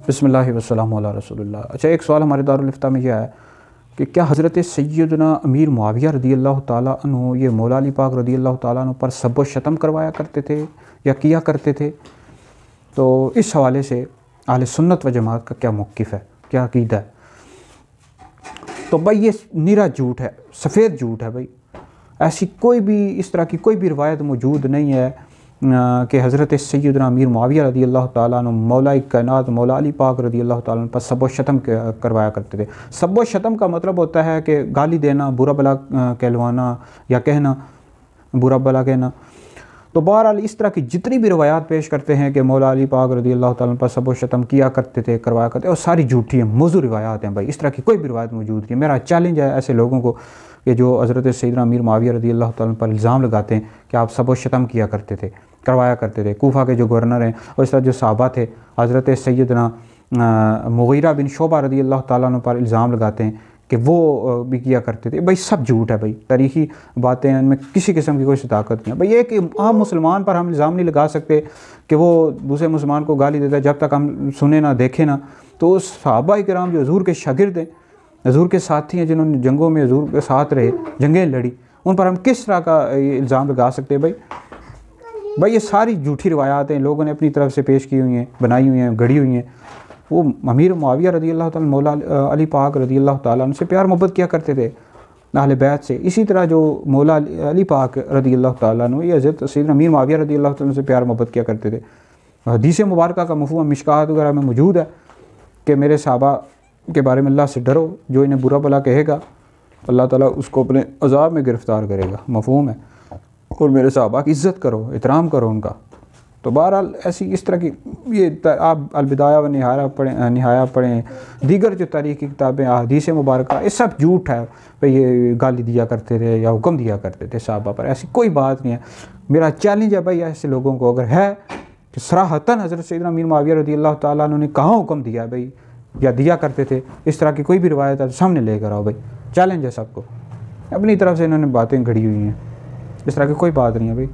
بسم اللہ والسلام علی رسول اللہ۔ اچھا، ایک سوال ہمارے دارالفتہ میں یہ ہے کہ کیا حضرت سیدنا امیر معاویہ رضی اللہ تعالیٰ عنہ یہ مولا علی پاک رضی اللہ تعالیٰ عنہ پر سب و شتم کروایا کرتے تھے یا کیا کرتے تھے؟ تو اس حوالے سے اہل سنت و جماعت کا کیا موقف ہے، کیا عقیدہ ہے؟ تو بھائی یہ نیرا جھوٹ ہے، سفید جھوٹ ہے بھائی۔ ایسی کوئی بھی اس طرح کی کوئی بھی روایت موجود نہیں ہے کہ حضرت سیدنا امیر معاویہ رضی اللہ تعالیٰ عنہ مولا کائنات مولا علی پاک رضی اللہ تعالیٰ عنہ پر سب و شتم کروایا کرتے تھے۔ سب و شتم کا مطلب ہوتا ہے کہ گالی دینا، برا بلا کہلوانا یا کہنا، برا بلا کہنا۔ تو بہرحال اس طرح کی جتنی بھی روایات پیش کرتے ہیں کہ مولا علی پاک رضی اللہ تعالیٰ عنہ پر سب و شتم کیا کرتے تھے، کروایا کرتے تھے، اور ساری جھوٹی ہیں، موضوع روایات ہیں بھائی۔ اس طرح کی کوئی بھی روایت موجود نہیں ہے۔ میرا چیلنج ہے ایسے لوگوں کو کہ جو حضرت سیدنا امیر معاویہ رضی اللہ تعالیٰ عنہ پر الزام لگاتے ہیں کہ آپ سب و شتم کیا کرتے تھے، کروایا کرتے تھے۔ کوفہ کے جو گورنر ہیں اور اس طرح جو صحابہ تھے، حضرت سیدنا مغیرہ بن شعبہ رضی اللہ تعالیٰ عنہ پر الزام لگاتے ہیں کہ وہ بھی کیا کرتے تھے۔ بھائی سب جھوٹ ہے بھائی، تاریخی باتیں ہیں، ان میں کسی قسم کی کوئی صداقت نہیں ہے۔ بھائی یہ کہ عام مسلمان پر ہم الزام نہیں لگا سکتے کہ وہ دوسرے مسلمان کو گالی دیتا ہے جب تک ہم سنیں نہ دیکھیں نہ۔ تو صحابہ کرام جو حضور کے شاگرد ہیں، حضور کے ساتھی ہیں، جنہوں نے جنگوں میں حضور کے ساتھ رہے، جنگیں لڑی، ان پر ہم کس طرح کا الزام لگا سکتے ہیں بھائی؟ یہ ساری جھوٹی روایات ہیں، لوگوں نے اپنی طرف سے پیش کی ہوئی ہیں، بنائی ہوئی ہیں، گڑھی ہوئی ہیں۔ وہ امیر معاویہ رضی اللہ تعالیٰ مولا علی پاک رضی اللہ تعالیٰ عنہ سے پیار محبت کیا کرتے تھے، اہل بیت سے۔ اسی طرح جو مولا علی پاک رضی اللہ تعالیٰ عنہ یہ حضرت سیدنا امیر معاویہ رضی اللہ تعالیٰ عنہ سے پیار محبت کیا کرتے تھے۔ حدیث مبارکہ کا مفہوم مشکات وغیرہ میں موجود ہے کہ میرے صحابہ کے بارے میں اللہ سے ڈرو، جو انہیں برا بلا کہے گا اللہ تعالیٰ اس کو اپنے عذاب میں گرفتار کرے گا، مفہوم ہے۔ اور میرے صحابہ کی عزت کرو، احترام کرو ان کا۔ تو بہرحال ایسی اس طرح کی یہ آپ البدایہ و نہایہ پڑھیں، دیگر جو تاریخی کتابیں، احادیث مبارکہ، یہ سب جھوٹ ہے بھئی۔ یہ گالی دیا کرتے تھے یا حکم دیا کرتے تھے صحابہ پر، ایسی کوئی بات نہیں ہے۔ میرا چیلنج ہے بھائی ایسے لوگوں کو، اگر ہے کہ صراحتاً حضرت سیدنا امیر معاویہ رضی اللہ تعالیٰ عنہ نے کہاں حکم دیا ہے بھائی یا دیا کرتے تھے، اس طرح کی کوئی بھی روایت ہے سامنے لے کر آؤ بھائی۔ چیلنج ہے سب کو، اپنی طرف سے انہوں نے باتیں گھڑی ہوئی ہیں، اس طرح کی کوئی بات نہیں ہے بھائی۔